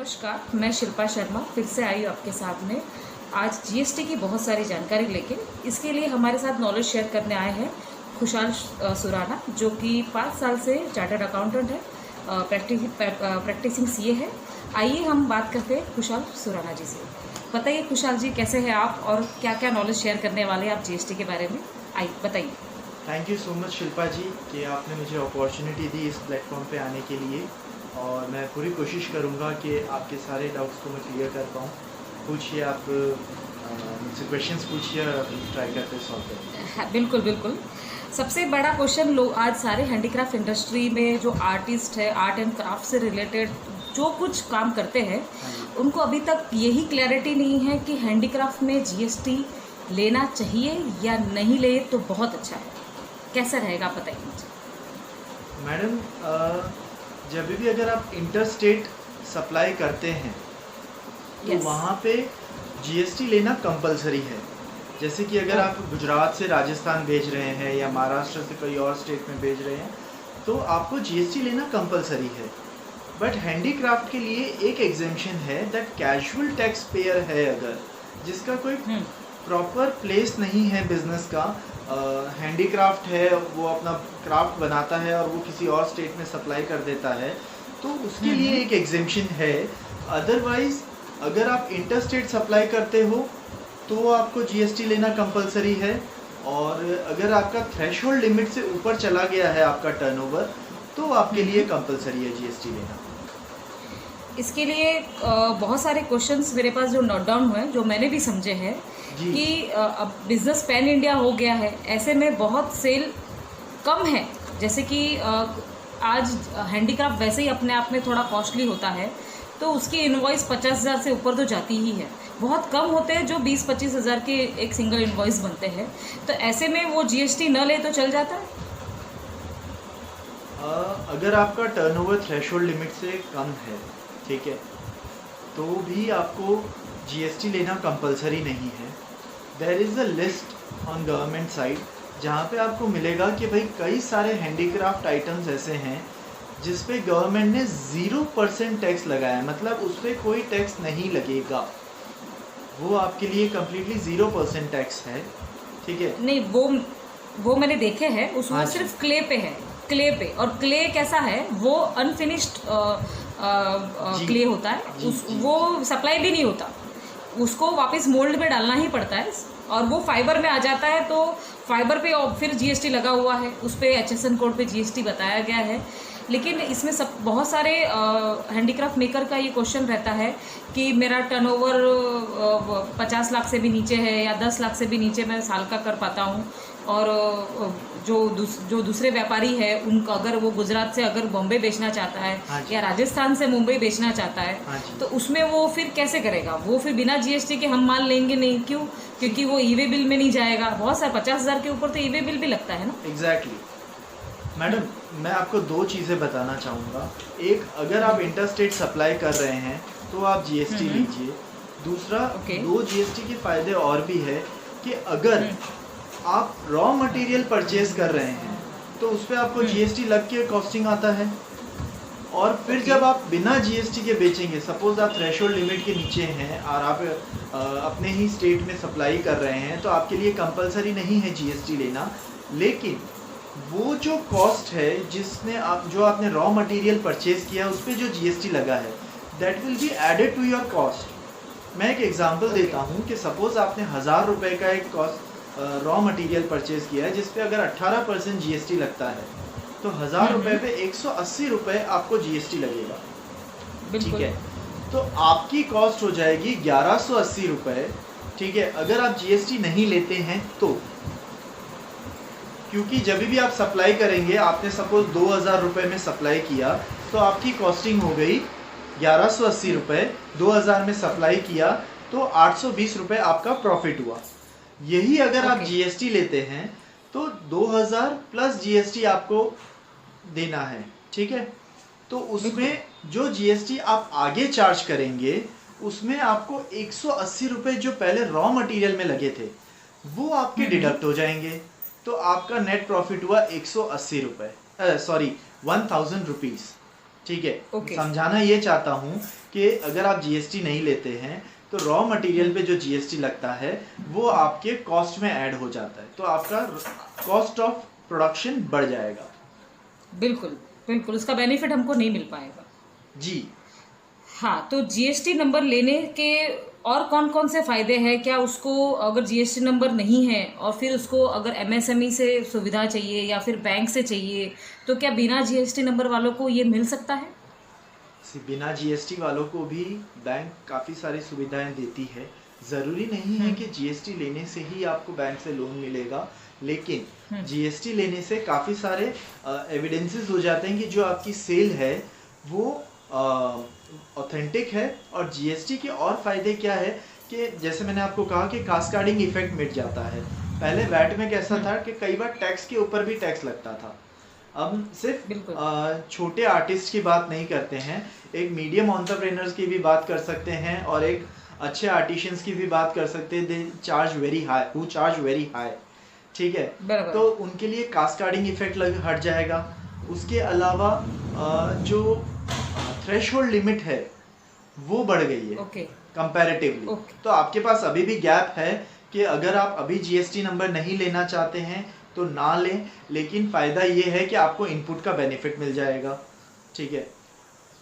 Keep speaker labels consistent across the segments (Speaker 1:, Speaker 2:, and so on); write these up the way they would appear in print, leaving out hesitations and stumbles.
Speaker 1: नमस्कार, मैं शिल्पा शर्मा फिर से आई हूँ आपके सामने। आज जीएसटी की बहुत सारी जानकारी लेके इसके लिए हमारे साथ नॉलेज शेयर करने आए हैं खुशहाल सुराना, जो कि 5 साल से चार्टर्ड अकाउंटेंट है, प्रैक्टिसिंग सीए है। आइए हम बात करते हैं खुशहाल सुराना जी से। बताइए खुशहाल जी, कैसे हैं आप और क्या क्या नॉलेज शेयर करने वाले हैं आप जीएसटी के बारे में? आइए बताइए।
Speaker 2: Thank you so much Shilpa ji कि आपने मुझे अपॉर्चुनिटी दी इस प्लेटफॉर्म पे आने के लिए, और मैं पूरी कोशिश करूँगा कि आपके सारे डाउट्स को मैं क्लियर कर पाऊँ। पूछिए, आप मुझसे क्वेश्चंस पूछिए और ट्राई करते सॉल्व करें।
Speaker 1: हाँ, बिल्कुल बिल्कुल। सबसे बड़ा क्वेश्चन लोग आज सारे हैंडीक्राफ्ट इंडस्ट्री में जो आर्टिस्ट है, आर्ट एंड क्राफ्ट से रिलेटेड जो कुछ काम करते हैं, उनको अभी तक यही क्लैरिटी नहीं है कि हैंडीक्राफ्ट में जीएसटी लेना चाहिए या नहीं ले तो बहुत अच्छा है। कैसा रहेगा आप बताइए मुझे।
Speaker 2: मैडम, जब भी अगर आप इंटर स्टेट सप्लाई करते हैं तो
Speaker 1: Yes.
Speaker 2: वहाँ पे जीएसटी लेना कंपलसरी है। जैसे कि अगर आप गुजरात से राजस्थान भेज रहे हैं या महाराष्ट्र से कोई और स्टेट में भेज रहे हैं तो आपको जीएसटी लेना कंपलसरी है। बट हैंडीक्राफ्ट के लिए एक एग्जेम्पशन है, दैट कैजुअल टैक्स पेयर है अगर जिसका कोई प्रॉपर प्लेस नहीं है बिजनेस का, हैंडीक्राफ्ट है, वो अपना क्राफ्ट बनाता है और वो किसी और स्टेट में सप्लाई कर देता है, तो उसके लिए एक एग्जेम्पशन है। अदरवाइज अगर आप इंटर स्टेट सप्लाई करते हो तो आपको जीएसटी लेना कंपलसरी है, और अगर आपका थ्रेशोल्ड लिमिट से ऊपर चला गया है आपका टर्नओवर तो आपके लिए कंपलसरी है जीएसटी लेना।
Speaker 1: इसके लिए बहुत सारे क्वेश्चंस मेरे पास जो नोट डाउन हुए हैं, जो मैंने भी समझे हैं कि अब बिजनेस पैन इंडिया हो गया है, ऐसे में बहुत सेल कम है। जैसे कि आज हैंडीक्राफ्ट वैसे ही अपने आप में थोड़ा कॉस्टली होता है, तो उसकी इनवॉइस 50,000 से ऊपर तो जाती ही है। बहुत कम होते हैं जो 20-25 हज़ार के एक सिंगल इनवॉइस बनते हैं, तो ऐसे में वो जीएसटी न ले तो चल जाता है।
Speaker 2: अगर आपका टर्नओवर थ्रेशोल्ड लिमिट से कम है, ठीक है, तो भी आपको जीएसटी लेना कंपलसरी नहीं है। There is a list on government side जहाँ पे आपको मिलेगा कि भाई कई सारे हैंडीक्राफ्ट आइटम्स ऐसे हैं जिस पे गवर्नमेंट ने 0% टैक्स लगाया है, मतलब उस पर कोई टैक्स नहीं लगेगा, वो आपके लिए कम्प्लीटली 0% टैक्स है। ठीक है,
Speaker 1: नहीं, वो मैंने देखे हैं, उसमें सिर्फ क्ले पे है, क्ले पे। और क्ले कैसा है, वो अनफिनिश्ड क्ले होता है, वो सप्लाई भी नहीं होता, उसको वापस मोल्ड में डालना ही पड़ता है, और वो फाइबर में आ जाता है, तो फाइबर पे फिर जीएसटी लगा हुआ है, उस पर एचएसएन कोड पे जीएसटी बताया गया है। लेकिन इसमें सब बहुत सारे हैंडीक्राफ्ट मेकर का ये क्वेश्चन रहता है कि मेरा टर्नओवर 50 लाख से भी नीचे है या 10 लाख से भी नीचे मैं साल का कर पाता हूँ, और जो दूसरे व्यापारी है उनका अगर वो गुजरात से अगर बॉम्बे बेचना चाहता है या राजस्थान से मुंबई बेचना चाहता है, तो उसमें वो फिर कैसे करेगा? वो फिर बिना जीएसटी के हम माल लेंगे नहीं, क्यों? क्योंकि वो ईवे बिल में नहीं जाएगा। बहुत सारे 50,000 के ऊपर तो ईवे बिल भी लगता है ना।
Speaker 2: एग्जैक्टली मैडम, मैं आपको दो चीज़ें बताना चाहूँगा। एक, अगर आप इंटर स्टेट सप्लाई कर रहे हैं तो आप जीएसटी लीजिए। दूसरा, दो जीएसटी के फ़ायदे और भी है कि अगर आप रॉ मटेरियल परचेज कर रहे हैं तो उस पर आपको जीएसटी लग के कॉस्टिंग आता है, और फिर जब आप बिना जीएसटी के बेचेंगे, सपोज आप थ्रेशोल्ड लिमिट के नीचे हैं और आप अपने ही स्टेट में सप्लाई कर रहे हैं, तो आपके लिए कंपलसरी नहीं है जीएसटी लेना। लेकिन वो जो कॉस्ट है जो आपने रॉ मटेरियल परचेज किया उस पर जो जीएसटी लगा है, that will be added to your cost. मैं एक एग्जांपल देता हूँ कि सपोज आपने 1,000 रुपये का एक कॉस्ट रॉ मटेरियल परचेज किया है जिस पे अगर 18% जीएसटी लगता है, तो 1,000 रुपये पे 180 रुपये आपको जीएसटी लगेगा। ठीक है, तो आपकी कॉस्ट हो जाएगी 1,180 रुपये। ठीक है, अगर आप जीएसटी नहीं लेते हैं तो, क्योंकि जब भी आप सप्लाई करेंगे, आपने सपोज 2,000 रुपये में सप्लाई किया तो आपकी कॉस्टिंग हो गई 1,180 रुपये। 2,000 में सप्लाई किया तो 820 रुपये आपका प्रॉफिट हुआ। यही अगर आप जीएसटी लेते हैं तो 2,000 प्लस जीएसटी आपको देना है। ठीक है, तो उसमें जो जीएसटी आप आगे चार्ज करेंगे उसमें आपको 180 रुपये जो पहले रॉ मटेरियल में लगे थे वो आपके डिडक्ट हो जाएंगे, तो आपका नेट प्रॉफिट हुआ 180 रुपये, सॉरी 1,000 रुपीज़। ठीक है, समझाना ये चाहता हूँ कि अगर आप जीएसटी नहीं लेते हैं तो रॉ मटेरियल पे जो जीएसटी लगता है वो आपके कॉस्ट में ऐड हो जाता है, तो आपका कॉस्ट ऑफ प्रोडक्शन बढ़ जाएगा।
Speaker 1: बिल्कुल बिल्कुल, उसका बेनिफिट हमको नहीं मिल पाएगा
Speaker 2: जी
Speaker 1: हाँ। तो जीएसटी नंबर लेने के और कौन कौन से फायदे हैं? क्या उसको अगर जीएसटी नंबर नहीं है और फिर उसको अगर एमएसएमई से सुविधा चाहिए या फिर बैंक से चाहिए, तो क्या बिना जीएसटी नंबर वालों को ये मिल सकता है?
Speaker 2: बिना जीएसटी वालों को भी बैंक काफ़ी सारी सुविधाएं देती है। ज़रूरी नहीं है कि जीएसटी लेने से ही आपको बैंक से लोन मिलेगा, लेकिन जीएसटी लेने से काफ़ी सारे एविडेंसेस हो जाते हैं कि जो आपकी सेल है वो ऑथेंटिक है। और जीएसटी के और फायदे क्या है कि जैसे मैंने आपको कहा कि कास्केडिंग इफेक्ट मिट जाता है। पहले वैट में कैसा था कि कई बार टैक्स के ऊपर भी टैक्स लगता था, अब सिर्फ छोटे आर्टिस्ट की बात नहीं करते हैं, एक मीडियम एंटरप्रेन्योर्स की भी बात कर सकते हैं और एक अच्छे आर्टिशियंस की भी बात कर सकते हैं। They charge very high, who charge very high, ठीक है, तो उनके लिए कास्केडिंग इफेक्ट हट जाएगा। उसके अलावा जो थ्रेशोल्ड लिमिट है वो बढ़ गई है कंपैरेटिवली। तो आपके पास अभी भी गैप है कि अगर आप अभी जीएसटी नंबर नहीं लेना चाहते हैं तो ना लें, लेकिन फ़ायदा ये है कि आपको इनपुट का बेनिफिट मिल जाएगा, ठीक है।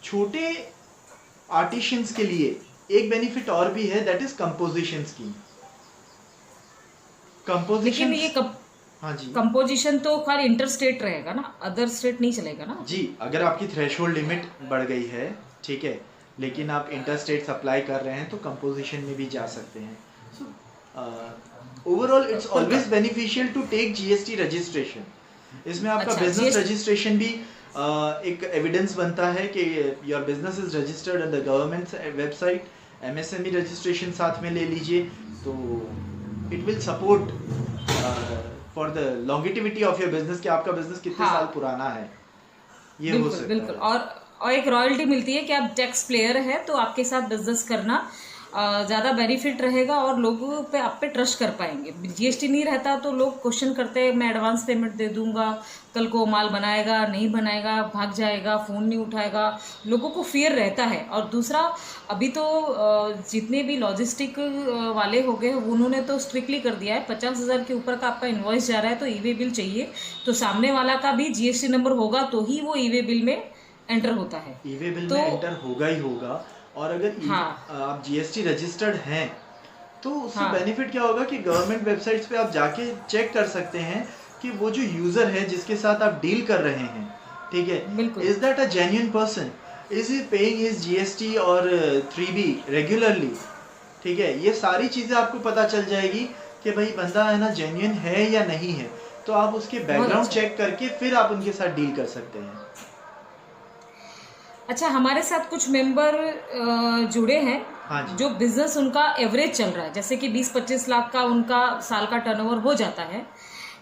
Speaker 2: छोटे आर्टिशियंस के लिए एक बेनिफिट और भी है, दैट इज कंपोजिशन स्कीम।
Speaker 1: लेकिन ये
Speaker 2: हाँ जी,
Speaker 1: कंपोजिशन तो खाली इंटर स्टेट रहेगा ना, अदर स्टेट नहीं चलेगा ना?
Speaker 2: जी, अगर आपकी थ्रेशोल्ड लिमिट बढ़ गई है, ठीक है, लेकिन आप इंटर स्टेट सप्लाई कर रहे हैं तो कंपोजिशन में भी जा सकते हैं। So overall it's always beneficial to take GST registration. इसमें आपका बिजनेस रजिस्ट्रेशन भी एक एविडेंस बनता है कि your business is registered on the government website. MSME registration साथ में ले लीजिए तो it will support for the longevity of your business कि आपका बिजनेस कितने साल पुराना है, ये हो सकता है। बिल्कुल,
Speaker 1: और एक रॉयल्टी मिलती है कि आप टैक्स प्लेयर है तो आपके साथ बिजनेस करना ज़्यादा बेनिफिट रहेगा और लोगों पे आप पे ट्रस्ट कर पाएंगे। जीएसटी नहीं रहता तो लोग क्वेश्चन करते हैं, मैं एडवांस पेमेंट दे दूंगा, कल को माल बनाएगा नहीं बनाएगा, भाग जाएगा, फ़ोन नहीं उठाएगा, लोगों को फियर रहता है। और दूसरा, अभी तो जितने भी लॉजिस्टिक वाले हो गए उन्होंने तो स्ट्रिक्टली कर दिया है, 50,000 के ऊपर का आपका इन्वॉइस जा रहा है तो ईवे बिल चाहिए, तो सामने वाला का भी जीएसटी नंबर होगा तो ही वो ईवे बिल में एंटर होता है।
Speaker 2: ईवे बिल में एंटर होगा ही होगा। और अगर आप जीएसटी रजिस्टर्ड हैं तो उससे बेनिफिट क्या होगा कि गवर्नमेंट वेबसाइट्स पे आप जाके चेक कर सकते हैं कि वो जो यूजर है जिसके साथ आप डील कर रहे हैं, ठीक है, is that a genuine person, is he paying his GST और 3B रेगुलरली, ठीक है। ये सारी चीजें आपको पता चल जाएगी कि भाई बंदा है ना जेन्युइन है या नहीं है, तो आप उसके बैकग्राउंड चेक करके फिर आप उनके साथ डील कर सकते हैं।
Speaker 1: अच्छा, हमारे साथ कुछ मेंबर जुड़े हैं, जो बिजनेस उनका एवरेज चल रहा है, जैसे कि 20-25 लाख का उनका साल का टर्नओवर हो जाता है,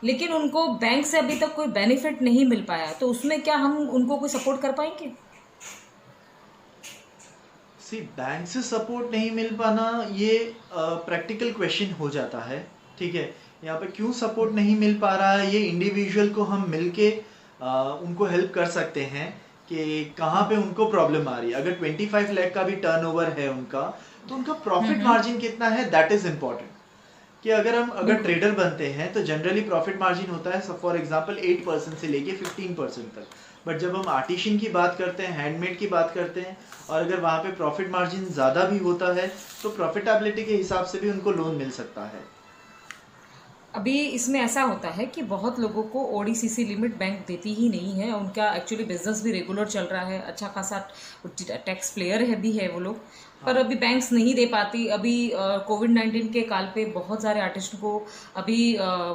Speaker 1: लेकिन उनको बैंक से अभी तक कोई बेनिफिट नहीं मिल पाया, तो उसमें क्या हम उनको कोई सपोर्ट कर पाएंगे?
Speaker 2: बैंक से सपोर्ट नहीं मिल पाना ये प्रैक्टिकल क्वेश्चन हो जाता है, ठीक है। यहाँ पे क्यों सपोर्ट नहीं मिल पा रहा है, ये इंडिविजुअल को हम मिलके उनको हेल्प कर सकते हैं कि कहाँ पे उनको प्रॉब्लम आ रही है। अगर 25 लाख का भी टर्नओवर है उनका, तो उनका प्रॉफिट मार्जिन कितना है, दैट इज इम्पोर्टेंट। कि अगर ट्रेडर बनते हैं तो जनरली प्रॉफिट मार्जिन होता है फॉर एग्जांपल 8% से लेके 15% तक, बट जब हम आर्टिशियन की बात करते हैं, हैंडमेड की बात करते हैं, और अगर वहाँ पे प्रॉफिट मार्जिन ज़्यादा भी होता है तो प्रॉफिटेबिलिटी के हिसाब से भी उनको लोन मिल सकता है।
Speaker 1: अभी इसमें ऐसा होता है कि बहुत लोगों को ओडीसीसी लिमिट बैंक देती ही नहीं है, उनका एक्चुअली बिजनेस भी रेगुलर चल रहा है, अच्छा खासा टैक्स प्लेयर है भी है वो लोग, पर अभी बैंक्स नहीं दे पाती। अभी कोविड-19 के काल पे बहुत सारे आर्टिस्ट को अभी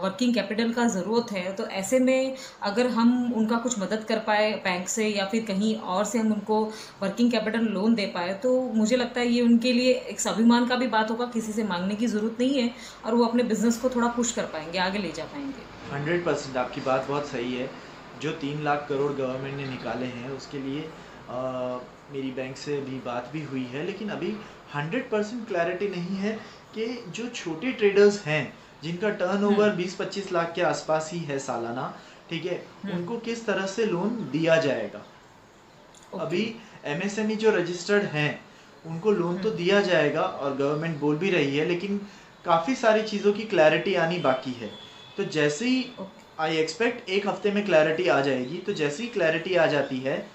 Speaker 1: वर्किंग कैपिटल का ज़रूरत है, तो ऐसे में अगर हम उनका कुछ मदद कर पाए बैंक से या फिर कहीं और से हम उनको वर्किंग कैपिटल लोन दे पाए, तो मुझे लगता है ये उनके लिए एक स्वाभिमान का भी बात होगा, किसी से मांगने की ज़रूरत नहीं है और वो अपने बिजनेस को थोड़ा पुश कर पाएंगे, आगे ले जा पाएंगे।
Speaker 2: 100% आपकी बात बहुत सही है। जो 3 लाख करोड़ गवर्नमेंट ने निकाले हैं उसके लिए मेरी बैंक से अभी बात भी हुई है, लेकिन अभी 100% क्लैरिटी नहीं है कि जो छोटे ट्रेडर्स हैं जिनका टर्नओवर 20-25 लाख के आसपास ही है सालाना, ठीक है, उनको किस तरह से लोन दिया जाएगा। अभी एमएसएमई जो रजिस्टर्ड हैं उनको लोन तो दिया जाएगा और गवर्नमेंट बोल भी रही है, लेकिन काफ़ी सारी चीज़ों की क्लैरिटी आनी बाकी है। तो जैसे ही आई एक्सपेक्ट 1 हफ्ते में क्लैरिटी आ जाएगी, तो जैसे ही क्लैरिटी आ जाती है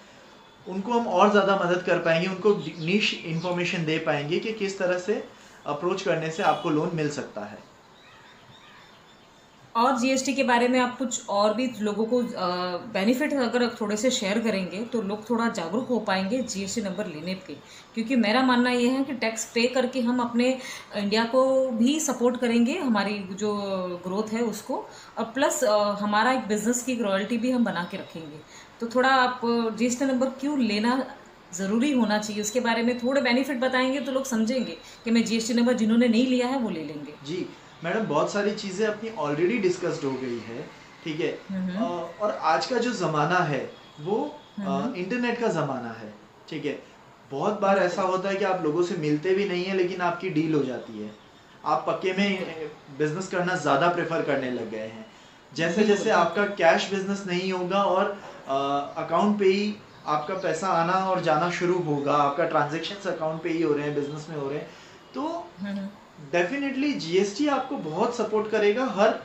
Speaker 2: उनको हम और ज़्यादा मदद कर पाएंगे, उनको नीश इन्फॉर्मेशन दे पाएंगे कि किस तरह से अप्रोच करने से आपको लोन मिल सकता है।
Speaker 1: और जीएसटी के बारे में आप कुछ और भी लोगों को बेनिफिट अगर थोड़े से शेयर करेंगे तो लोग थोड़ा जागरूक हो पाएंगे जीएसटी नंबर लेने के, क्योंकि मेरा मानना ये है कि टैक्स पे करके हम अपने इंडिया को भी सपोर्ट करेंगे, हमारी जो ग्रोथ है उसको, और प्लस हमारा एक बिजनेस की रॉयल्टी भी हम बना के रखेंगे। तो थोड़ा आप जीएसटी नंबर क्यों लेना ज़रूरी होना चाहिए उसके बारे में थोड़े बेनिफिट बताएंगे तो लोग समझेंगे कि मैं जीएसटी नंबर जिन्होंने नहीं लिया है वो ले लेंगे।
Speaker 2: जी मैडम, बहुत सारी चीज़ें अपनी ऑलरेडी डिस्कस्ड हो गई है, ठीक है। और आज का जो ज़माना है वो इंटरनेट का ज़माना है, ठीक है। बहुत बार ऐसा होता है कि आप लोगों से मिलते भी नहीं है लेकिन आपकी डील हो जाती है, आप पक्के में बिजनेस करना ज़्यादा प्रेफर करने लग गए हैं। जैसे जैसे आपका कैश बिजनेस नहीं होगा और अकाउंट पे ही आपका पैसा आना और जाना शुरू होगा, आपका ट्रांजेक्शन्स अकाउंट पे ही हो रहे हैं, बिजनेस में हो रहे हैं, तो डेफिनेटली जीएसटी आपको बहुत सपोर्ट करेगा हर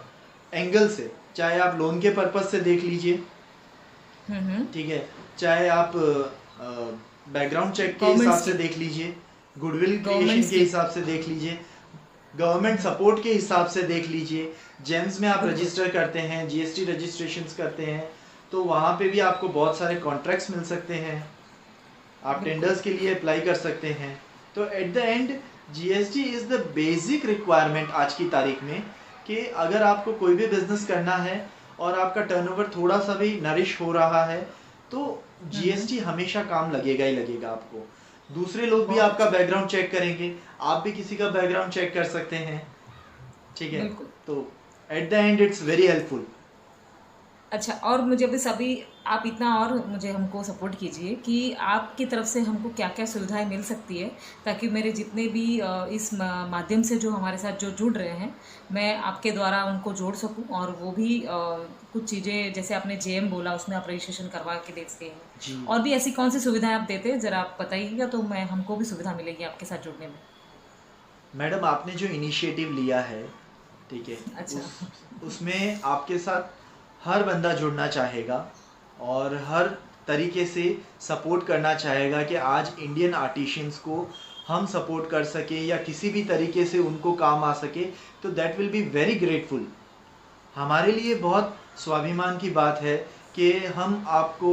Speaker 2: एंगल से। चाहे आप लोन के पर्पज से देख लीजिए, ठीक है, चाहे आप बैकग्राउंड चेक के हिसाब से देख लीजिए, गुडविल क्रिएशन के हिसाब से देख लीजिए, गवर्नमेंट सपोर्ट के हिसाब से देख लीजिए। जेम्स में आप रजिस्टर करते हैं, जीएसटी रजिस्ट्रेशंस करते हैं, तो वहाँ पे भी आपको बहुत सारे कॉन्ट्रैक्ट्स मिल सकते हैं, आप टेंडर्स के लिए अप्लाई कर सकते हैं। तो at the end GST is the basic requirement आज की तारीख में, कि अगर आपको कोई भी बिजनेस करना है और आपका टर्नओवर थोड़ा सा भी नरिश हो रहा है तो जीएसटी हमेशा काम लगेगा ही लगेगा आपको। दूसरे लोग भी आपका बैकग्राउंड चेक करेंगे, आप भी किसी का बैकग्राउंड चेक कर सकते हैं, ठीक है। तो at the end it's very helpful.
Speaker 1: अच्छा, और मुझे बस अभी आप इतना और मुझे हमको सपोर्ट कीजिए कि आपकी तरफ से हमको क्या क्या सुविधाएं मिल सकती है, ताकि मेरे जितने भी इस माध्यम से जो हमारे साथ जो जुड़ रहे हैं मैं आपके द्वारा उनको जोड़ सकूं, और वो भी कुछ चीज़ें जैसे आपने जेएम बोला उसमें आप रजिस्ट्रेशन करवा के देते हैं, और भी ऐसी कौन सी सुविधाएं आप देते हैं ज़रा आप बताइएगा, तो मैं हमको भी सुविधा मिलेगी आपके साथ जुड़ने में।
Speaker 2: मैडम, आपने जो इनिशिएटिव लिया है, ठीक है, अच्छा, उसमें आपके साथ हर बंदा जुड़ना चाहेगा और हर तरीके से सपोर्ट करना चाहेगा कि आज इंडियन आर्टिशियंस को हम सपोर्ट कर सके या किसी भी तरीके से उनको काम आ सके, तो that will be very grateful. हमारे लिए बहुत स्वाभिमान की बात है कि हम आपको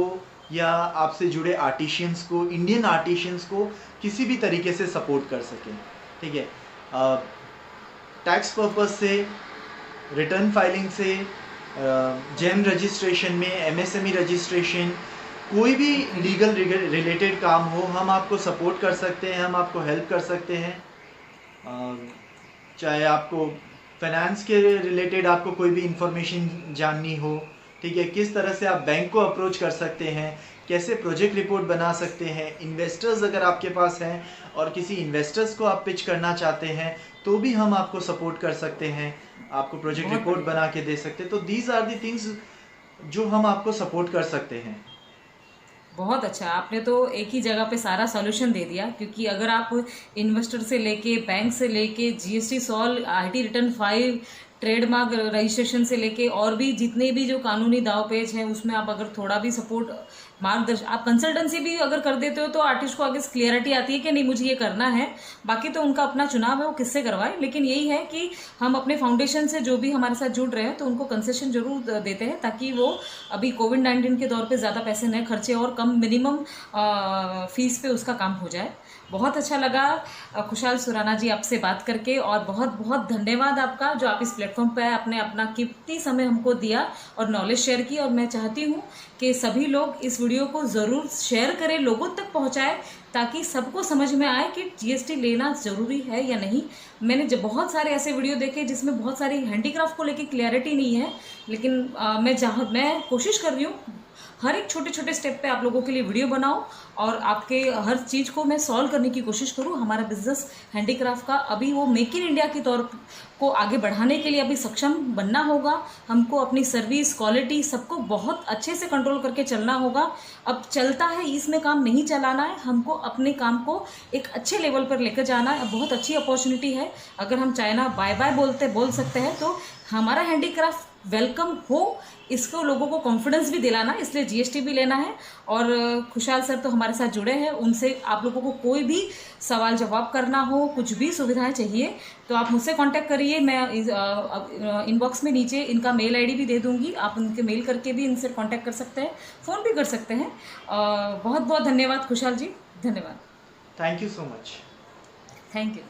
Speaker 2: या आपसे जुड़े आर्टिशियंस को, इंडियन आर्टिशियंस को किसी भी तरीके से सपोर्ट कर सकें, ठीक है। टैक्स पर्पस से, रिटर्न फाइलिंग से, जेम रजिस्ट्रेशन में, एमएसएमई रजिस्ट्रेशन, कोई भी लीगल रिलेटेड काम हो, हम आपको सपोर्ट कर सकते हैं, हम आपको हेल्प कर सकते हैं। चाहे आपको फाइनेंस के रिलेटेड आपको कोई भी इंफॉर्मेशन जाननी हो, ठीक है, किस तरह से आप बैंक को अप्रोच कर सकते हैं, कैसे प्रोजेक्ट रिपोर्ट बना सकते हैं, इन्वेस्टर्स अगर आपके पास हैं और किसी इन्वेस्टर्स को आप पिच करना चाहते हैं तो भी हम आपको सपोर्ट कर सकते हैं, आपको प्रोजेक्ट रिपोर्ट बना के दे सकते हैं। तो दीज आर दी थिंग्स जो हम आपको सपोर्ट कर सकते हैं।
Speaker 1: बहुत अच्छा, आपने तो एक ही जगह पे सारा सॉल्यूशन दे दिया, क्योंकि अगर आप इन्वेस्टर से लेके, बैंक से लेके, GST solve, IT return file, trademark registration से लेके और भी जितने भी जो कानूनी दाव पेच हैं उसमें आप अगर थोड़ा भी सपोर्ट, मार्गदर्शन, आप कंसल्टेंसी भी अगर कर देते हो तो आर्टिस्ट को आगे क्लियरिटी आती है कि नहीं मुझे ये करना है। बाकी तो उनका अपना चुनाव है वो किससे करवाए, लेकिन यही है कि हम अपने फाउंडेशन से जो भी हमारे साथ जुड़ रहे हैं तो उनको कंसेशन जरूर देते हैं, ताकि वो अभी कोविड-19 के दौर पे ज़्यादा पैसे न खर्चे और कम मिनिमम फीस पे उसका काम हो जाए। बहुत अच्छा लगा खुशहाल सुराना जी आपसे बात करके, और बहुत बहुत धन्यवाद आपका जो आप इस प्लेटफॉर्म पे आपने अपना कीमती समय हमको दिया और नॉलेज शेयर की। और मैं चाहती हूँ कि सभी लोग इस वीडियो को ज़रूर शेयर करें, लोगों तक पहुँचाएं, ताकि सबको समझ में आए कि जीएसटी लेना ज़रूरी है या नहीं। मैंने जब बहुत सारे ऐसे वीडियो देखे जिसमें बहुत सारी हैंडीक्राफ्ट को लेके क्लियरिटी नहीं है, लेकिन मैं कोशिश कर रही हूँ हर एक छोटे छोटे स्टेप पे आप लोगों के लिए वीडियो बनाऊं और आपके हर चीज़ को मैं सॉल्व करने की कोशिश करूं। हमारा बिजनेस हैंडीक्राफ्ट का अभी वो मेक इन इंडिया के तौर को आगे बढ़ाने के लिए अभी सक्षम बनना होगा। हमको अपनी सर्विस क्वालिटी सबको बहुत अच्छे से कंट्रोल करके चलना होगा। अब चलता है इसमें काम नहीं चलाना है, हमको अपने काम को एक अच्छे लेवल पर लेकर जाना है। बहुत अच्छी अपॉर्चुनिटी है, अगर हम चाइना बाय बाय बोल सकते हैं तो हमारा हैंडीक्राफ्ट वेलकम हो, इसको लोगों को कॉन्फिडेंस भी दिलाना, इसलिए जीएसटी भी लेना है। और खुशहाल सर तो हमारे साथ जुड़े हैं, उनसे आप लोगों को कोई भी सवाल जवाब करना हो, कुछ भी सुविधाएं चाहिए तो आप मुझसे कांटेक्ट करिए। मैं इनबॉक्स में नीचे इनका मेल आईडी भी दे दूंगी, आप उनके मेल करके भी इनसे कांटेक्ट कर सकते हैं, फ़ोन भी कर सकते हैं। बहुत बहुत धन्यवाद खुशहाल जी, धन्यवाद।
Speaker 2: Thank you so much.
Speaker 1: Thank you.